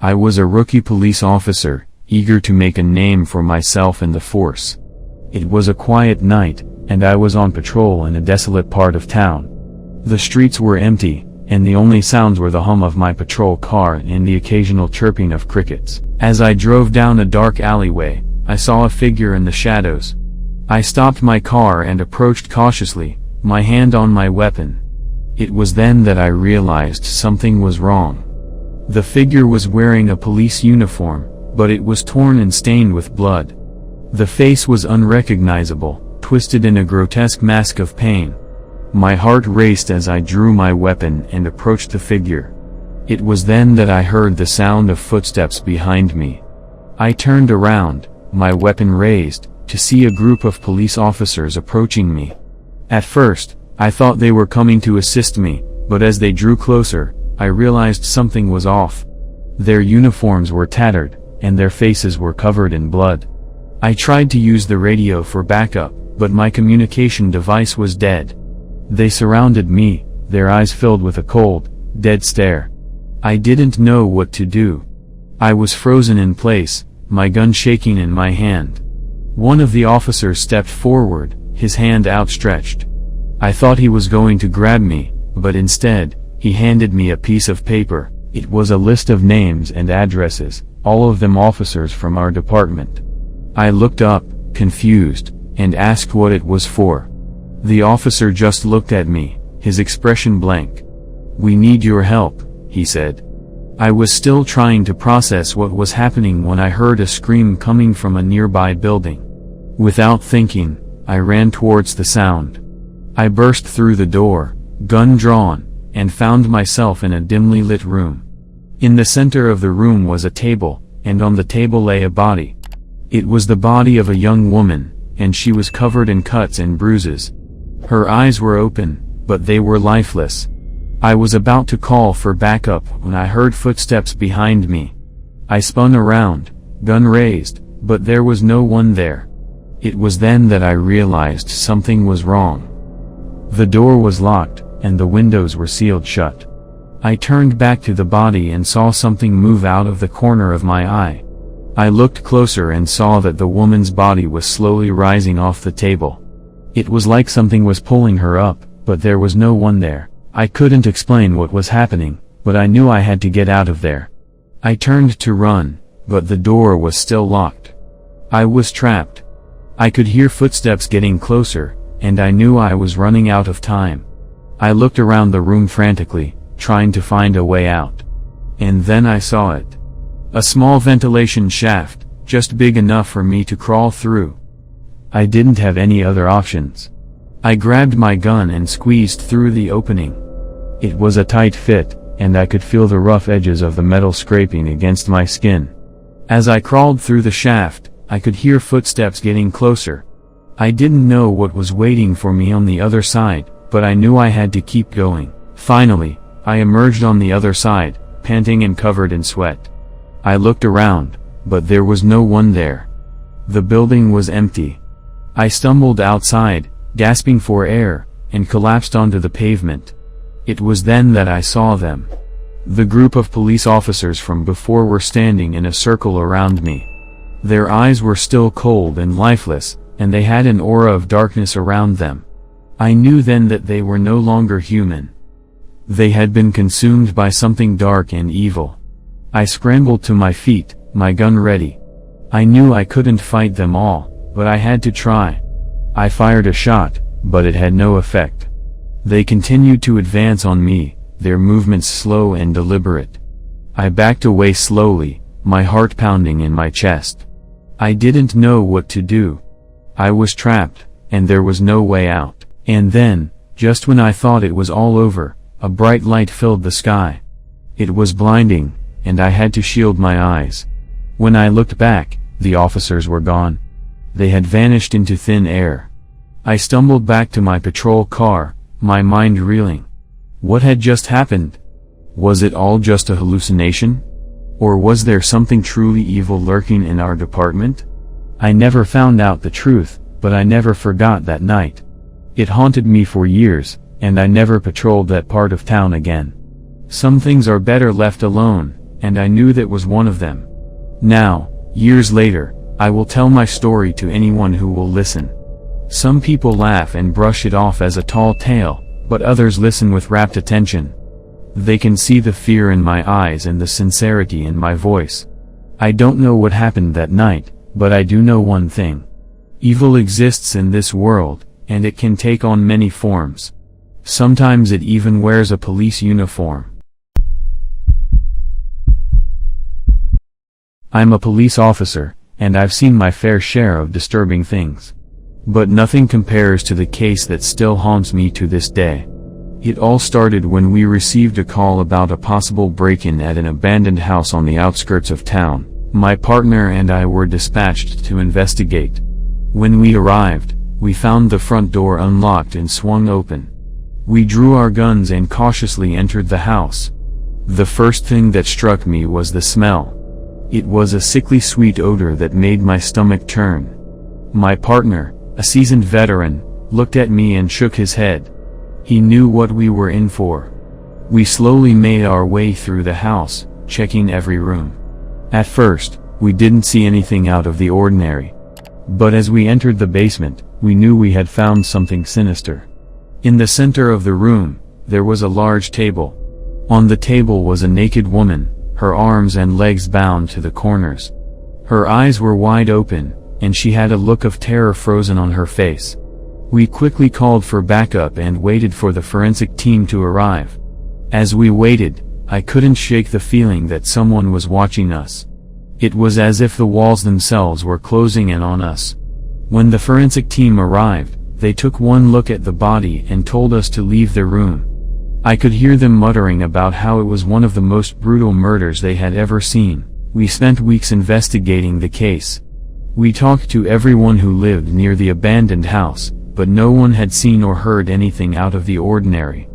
I was a rookie police officer, eager to make a name for myself in the force. It was a quiet night, and I was on patrol in a desolate part of town. The streets were empty, and the only sounds were the hum of my patrol car and the occasional chirping of crickets. As I drove down a dark alleyway, I saw a figure in the shadows. I stopped my car and approached cautiously, my hand on my weapon. It was then that I realized something was wrong. The figure was wearing a police uniform, but it was torn and stained with blood. The face was unrecognizable, twisted in a grotesque mask of pain. My heart raced as I drew my weapon and approached the figure. It was then that I heard the sound of footsteps behind me. I turned around, my weapon raised, to see a group of police officers approaching me. At first, I thought they were coming to assist me, but as they drew closer, I realized something was off. Their uniforms were tattered, and their faces were covered in blood. I tried to use the radio for backup, but my communication device was dead. They surrounded me, their eyes filled with a cold, dead stare. I didn't know what to do. I was frozen in place, my gun shaking in my hand. One of the officers stepped forward, his hand outstretched. I thought he was going to grab me, but instead, he handed me a piece of paper. It was a list of names and addresses, all of them officers from our department. I looked up, confused, and asked what it was for. The officer just looked at me, his expression blank. "We need your help," he said. I was still trying to process what was happening when I heard a scream coming from a nearby building. Without thinking, I ran towards the sound. I burst through the door, gun drawn, and found myself in a dimly lit room. In the center of the room was a table, and on the table lay a body. It was the body of a young woman, and she was covered in cuts and bruises. Her eyes were open, but they were lifeless. I was about to call for backup when I heard footsteps behind me. I spun around, gun raised, but there was no one there. It was then that I realized something was wrong. The door was locked, and the windows were sealed shut. I turned back to the body and saw something move out of the corner of my eye. I looked closer and saw that the woman's body was slowly rising off the table. It was like something was pulling her up, but there was no one there. I couldn't explain what was happening, but I knew I had to get out of there. I turned to run, but the door was still locked. I was trapped. I could hear footsteps getting closer, and I knew I was running out of time. I looked around the room frantically, trying to find a way out. And then I saw it. A small ventilation shaft, just big enough for me to crawl through. I didn't have any other options. I grabbed my gun and squeezed through the opening. It was a tight fit, and I could feel the rough edges of the metal scraping against my skin. As I crawled through the shaft, I could hear footsteps getting closer. I didn't know what was waiting for me on the other side, but I knew I had to keep going. Finally, I emerged on the other side, panting and covered in sweat. I looked around, but there was no one there. The building was empty. I stumbled outside, gasping for air, and collapsed onto the pavement. It was then that I saw them. The group of police officers from before were standing in a circle around me. Their eyes were still cold and lifeless, and they had an aura of darkness around them. I knew then that they were no longer human. They had been consumed by something dark and evil. I scrambled to my feet, my gun ready. I knew I couldn't fight them all, but I had to try. I fired a shot, but it had no effect. They continued to advance on me, their movements slow and deliberate. I backed away slowly, my heart pounding in my chest. I didn't know what to do. I was trapped, and there was no way out. And then, just when I thought it was all over, a bright light filled the sky. It was blinding, and I had to shield my eyes. When I looked back, the officers were gone. They had vanished into thin air. I stumbled back to my patrol car, my mind reeling. What had just happened? Was it all just a hallucination? Or was there something truly evil lurking in our department? I never found out the truth, but I never forgot that night. It haunted me for years, and I never patrolled that part of town again. Some things are better left alone, and I knew that was one of them. Now, years later, I will tell my story to anyone who will listen. Some people laugh and brush it off as a tall tale, but others listen with rapt attention. They can see the fear in my eyes and the sincerity in my voice. I don't know what happened that night, but I do know one thing. Evil exists in this world, and it can take on many forms. Sometimes it even wears a police uniform. I'm a police officer, and I've seen my fair share of disturbing things. But nothing compares to the case that still haunts me to this day. It all started when we received a call about a possible break-in at an abandoned house on the outskirts of town. My partner and I were dispatched to investigate. When we arrived, we found the front door unlocked and swung open. We drew our guns and cautiously entered the house. The first thing that struck me was the smell. It was a sickly sweet odor that made my stomach turn. My partner, a seasoned veteran, looked at me and shook his head. He knew what we were in for. We slowly made our way through the house, checking every room. At first, we didn't see anything out of the ordinary. But as we entered the basement, we knew we had found something sinister. In the center of the room, there was a large table. On the table was a naked woman, her arms and legs bound to the corners. Her eyes were wide open, and she had a look of terror frozen on her face. We quickly called for backup and waited for the forensic team to arrive. As we waited, I couldn't shake the feeling that someone was watching us. It was as if the walls themselves were closing in on us. When the forensic team arrived, they took one look at the body and told us to leave the room. I could hear them muttering about how it was one of the most brutal murders they had ever seen. We spent weeks investigating the case. We talked to everyone who lived near the abandoned house, but no one had seen or heard anything out of the ordinary.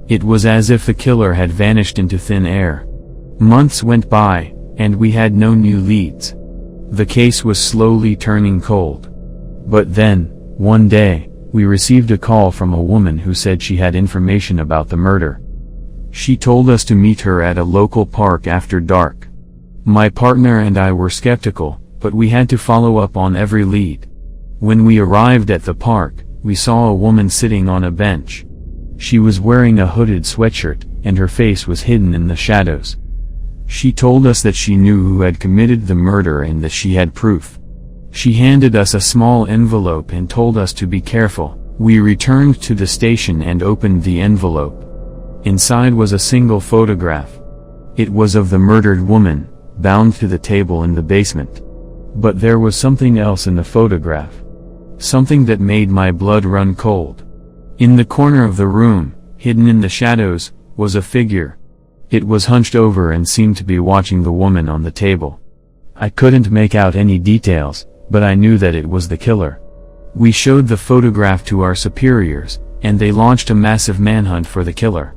It was as if the killer had vanished into thin air. Months went by, and we had no new leads. The case was slowly turning cold. But then, one day, we received a call from a woman who said she had information about the murder. She told us to meet her at a local park after dark. My partner and I were skeptical, but we had to follow up on every lead. When we arrived at the park, we saw a woman sitting on a bench. She was wearing a hooded sweatshirt, and her face was hidden in the shadows. She told us that she knew who had committed the murder and that she had proof. She handed us a small envelope and told us to be careful. We returned to the station and opened the envelope. Inside was a single photograph. It was of the murdered woman, bound to the table in the basement. But there was something else in the photograph. Something that made my blood run cold. In the corner of the room, hidden in the shadows, was a figure. It was hunched over and seemed to be watching the woman on the table. I couldn't make out any details, but I knew that it was the killer. We showed the photograph to our superiors, and they launched a massive manhunt for the killer.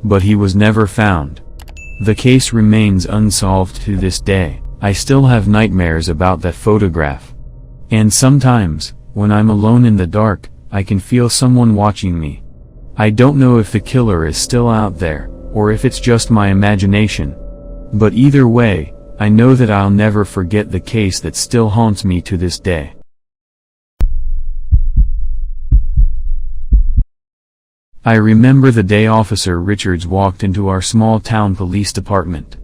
But he was never found. The case remains unsolved to this day. I still have nightmares about that photograph. And sometimes, when I'm alone in the dark, I can feel someone watching me. I don't know if the killer is still out there, or if it's just my imagination. But either way, I know that I'll never forget the case that still haunts me to this day. I remember the day Officer Richards walked into our small town police department.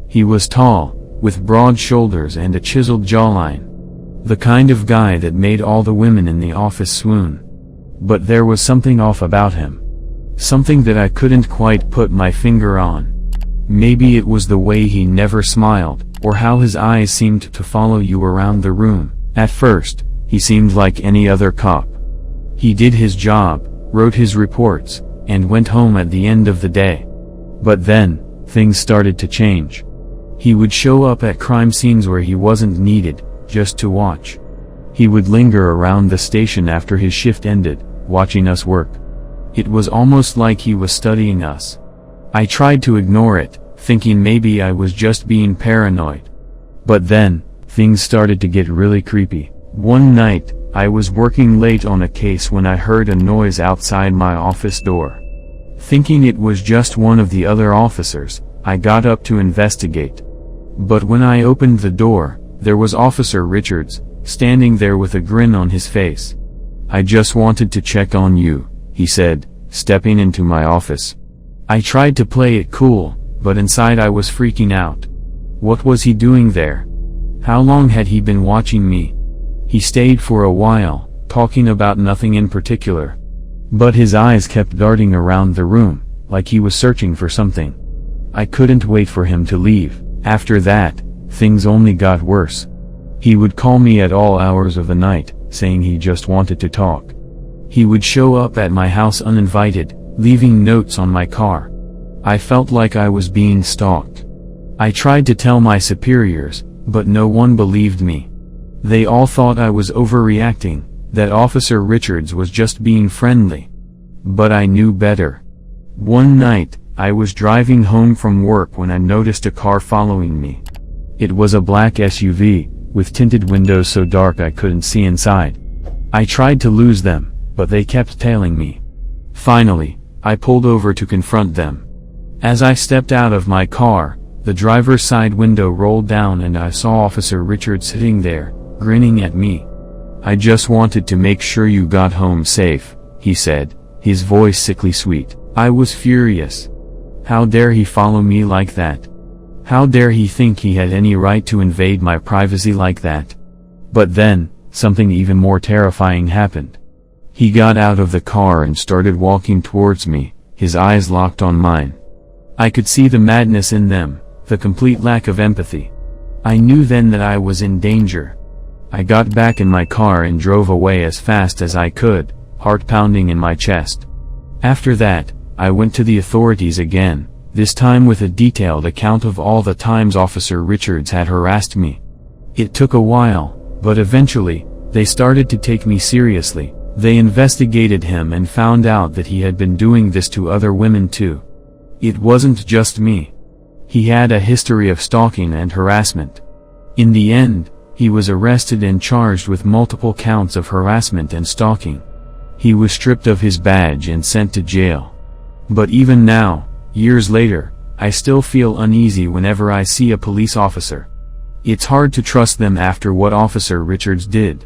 He was tall, with broad shoulders and a chiseled jawline. The kind of guy that made all the women in the office swoon. But there was something off about him. Something that I couldn't quite put my finger on. Maybe it was the way he never smiled, or how his eyes seemed to follow you around the room. At first, he seemed like any other cop. He did his job, wrote his reports, and went home at the end of the day. But then, things started to change. He would show up at crime scenes where he wasn't needed, just to watch. He would linger around the station after his shift ended, watching us work. It was almost like he was studying us. I tried to ignore it, thinking maybe I was just being paranoid. But then, things started to get really creepy. One night, I was working late on a case when I heard a noise outside my office door. Thinking it was just one of the other officers, I got up to investigate. But when I opened the door, there was Officer Richards, standing there with a grin on his face. "I just wanted to check on you," he said, stepping into my office. I tried to play it cool, but inside I was freaking out. What was he doing there? How long had he been watching me? He stayed for a while, talking about nothing in particular. But his eyes kept darting around the room, like he was searching for something. I couldn't wait for him to leave. After that, things only got worse. He would call me at all hours of the night, saying he just wanted to talk. He would show up at my house uninvited, leaving notes on my car. I felt like I was being stalked. I tried to tell my superiors, but no one believed me. They all thought I was overreacting, that Officer Richards was just being friendly. But I knew better. One night, I was driving home from work when I noticed a car following me. It was a black SUV, with tinted windows so dark I couldn't see inside. I tried to lose them, but they kept tailing me. Finally, I pulled over to confront them. As I stepped out of my car, the driver's side window rolled down and I saw Officer Richards sitting there, grinning at me. "I just wanted to make sure you got home safe," he said, his voice sickly sweet. I was furious. How dare he follow me like that? How dare he think he had any right to invade my privacy like that? But then, something even more terrifying happened. He got out of the car and started walking towards me, his eyes locked on mine. I could see the madness in them, the complete lack of empathy. I knew then that I was in danger. I got back in my car and drove away as fast as I could, heart pounding in my chest. After that, I went to the authorities again, this time with a detailed account of all the times Officer Richards had harassed me. It took a while, but eventually, they started to take me seriously. They investigated him and found out that he had been doing this to other women too. It wasn't just me. He had a history of stalking and harassment. In the end, he was arrested and charged with multiple counts of harassment and stalking. He was stripped of his badge and sent to jail. But even now, years later, I still feel uneasy whenever I see a police officer. It's hard to trust them after what Officer Richards did.